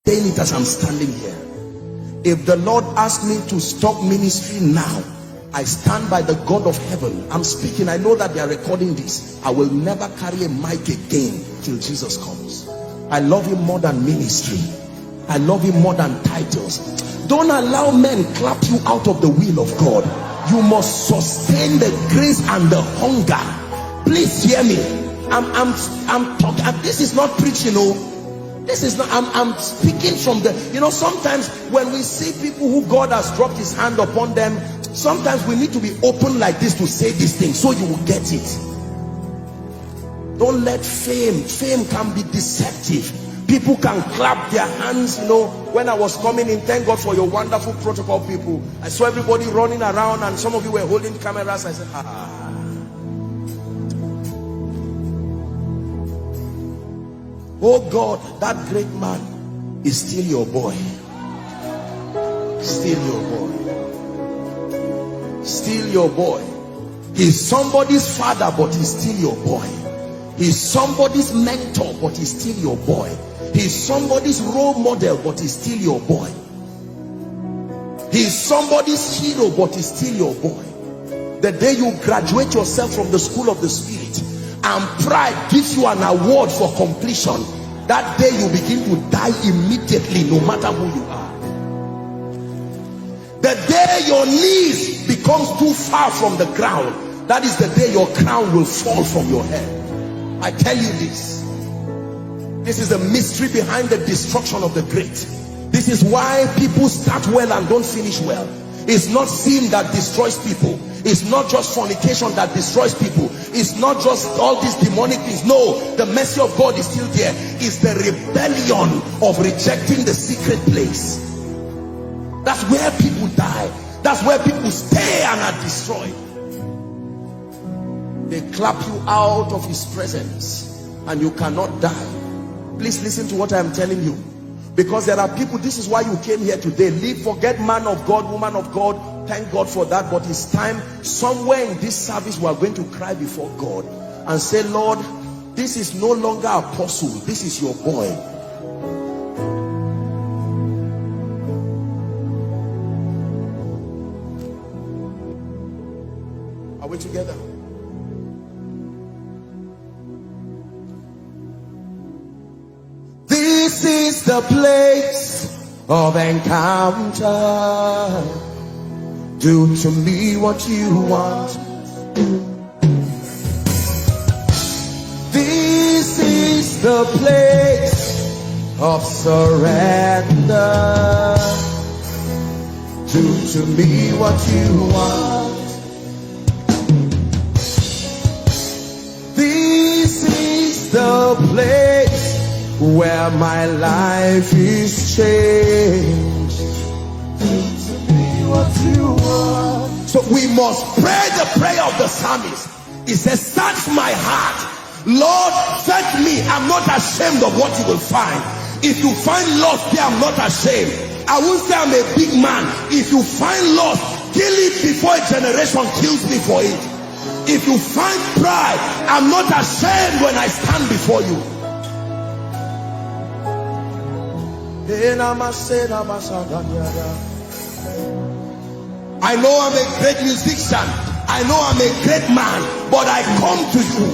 saying it as I'm standing here. If the Lord asked me to stop ministry now, I stand by the God of heaven. I'm speaking. I know that they are recording this. I will never carry a mic again till Jesus comes. I love him more than ministry. I love him more than titles. Don't allow men clap you out of the will of God. You must sustain the grace and the hunger. Please hear me. I'm talking. This is not preaching. This is not. I'm speaking from the. Sometimes when we see people who God has dropped his hand upon them, sometimes we need to be open like this to say these things so you will get it. Don't let fame can be deceptive. People can clap their hands. When I was coming in, thank God for your wonderful protocol people. I saw everybody running around and some of you were holding cameras. I said, oh God, that great man is still your boy. Still your boy. Still your boy. He's somebody's father, but he's still your boy. He's somebody's mentor, but he's still your boy. He's somebody's role model, but he's still your boy. He's somebody's hero, but he's still your boy. The day you graduate yourself from the school of the Spirit and pride gives you an award for completion, that day you begin to die immediately, no matter who you are. The day your knees becomes too far from the ground, that is the day your crown will fall from your head. I tell you this. This is the mystery behind the destruction of the great. This is why people start well and don't finish well. It's not sin that destroys people. It's not just fornication that destroys people. It's not just all these demonic things. No, the mercy of God is still there. It's the rebellion of rejecting the secret place. That's where people die. That's where people stay and are destroyed. They clap you out of his presence and you cannot die. Please listen to what I am telling you, because there are people. This is why you came here today. Forget man of God, woman of God. Thank God for that. But it's time, somewhere in this service, we are going to cry before God and say, Lord, this is no longer apostle. This is your boy. Are we together? This is the place of encounter. Do to me what you want. This is the place of surrender. Do to me what you want. This is the place where my life is changed. To be what you want. So we must pray the prayer of the psalmist. He says, search my heart, Lord, search me. I'm not ashamed of what you will find. If you find loss there, I'm not ashamed. I won't say I'm a big man. If you find loss, kill it before a generation kills me for it. If you find pride, I'm not ashamed when I stand before you. I know I'm a great musician. I know I'm a great man. But I come to you.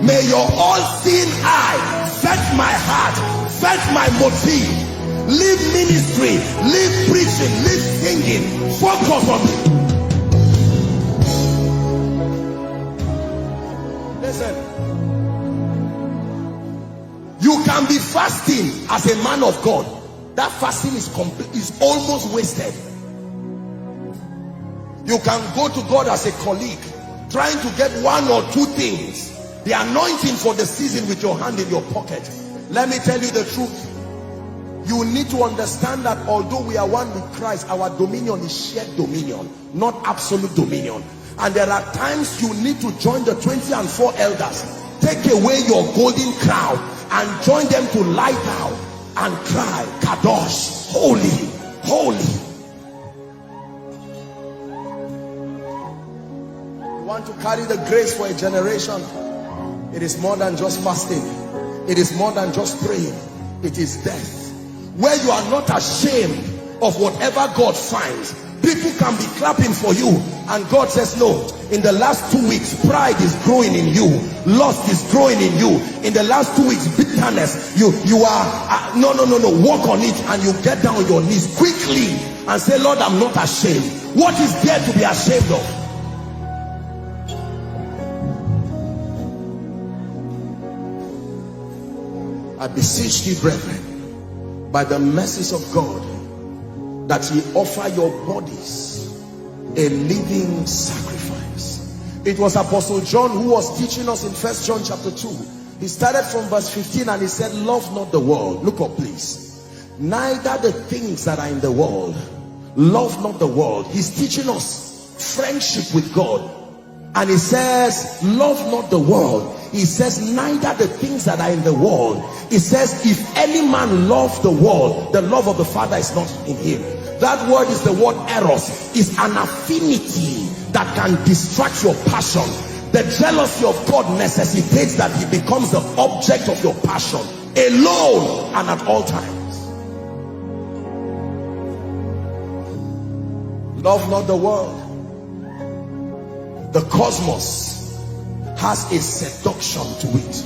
May your all-seeing eye search my heart, search my motive. Leave ministry, leave preaching, leave singing. Focus on me. Listen. You can be fasting as a man of God. That fasting is almost wasted. You can go to God as a colleague, trying to get one or two things. The anointing for the season with your hand in your pocket. Let me tell you the truth. You need to understand that although we are one with Christ, our dominion is shared dominion, not absolute dominion. And there are times you need to join the 24 elders. Take away your golden crown and join them to lie down and cry, Kadosh, holy, holy. You want to carry the grace for a generation. It is more than just fasting. It is more than just praying. It is death. where you are not ashamed of whatever God finds. People can be clapping for you, and God says, no, in the last 2 weeks, pride is growing in you, lust is growing in you. In the last 2 weeks, bitterness, you are, no, work on it, and you get down on your knees quickly and say, Lord, I'm not ashamed. What is there to be ashamed of? I beseech thee, brethren, by the mercies of God, that ye offer your bodies a living sacrifice. It was Apostle John who was teaching us in 1 John chapter 2. He started from verse 15 and he said, love not the world. Look up, please. Neither the things that are in the world. Love not the world. He's teaching us friendship with God. And he says, love not the world. He says, neither the things that are in the world. He says, if any man love the world, the love of the Father is not in him. That word is the word eros. Is an affinity that can distract your passion. The jealousy of God necessitates that he becomes the object of your passion, alone and at all times. Love not the world. The cosmos has a seduction to it.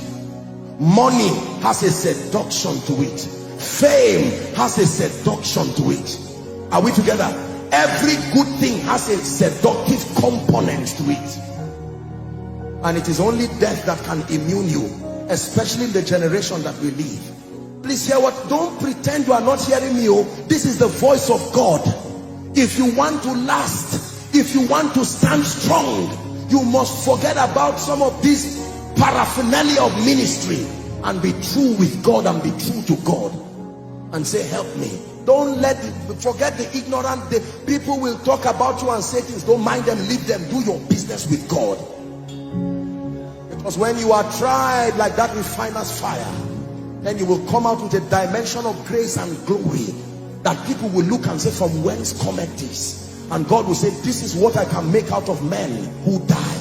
Money has a seduction to it. Fame has a seduction to it. Are we together? Every good thing has a seductive component to it. And it is only death that can immune you, especially in the generation that we live. Please hear what, don't pretend you are not hearing me. Oh, this is the voice of God. If you want to last, if you want to stand strong, you must forget about some of this paraphernalia of ministry and be true with God and be true to God and say, help me. Don't forget the ignorant. The people will talk about you and say things. Don't mind them, leave them. Do your business with God. Because when you are tried like that refiner's fire, then you will come out with a dimension of grace and glory that people will look and say, from whence cometh this? And God will say, this is what I can make out of men who die.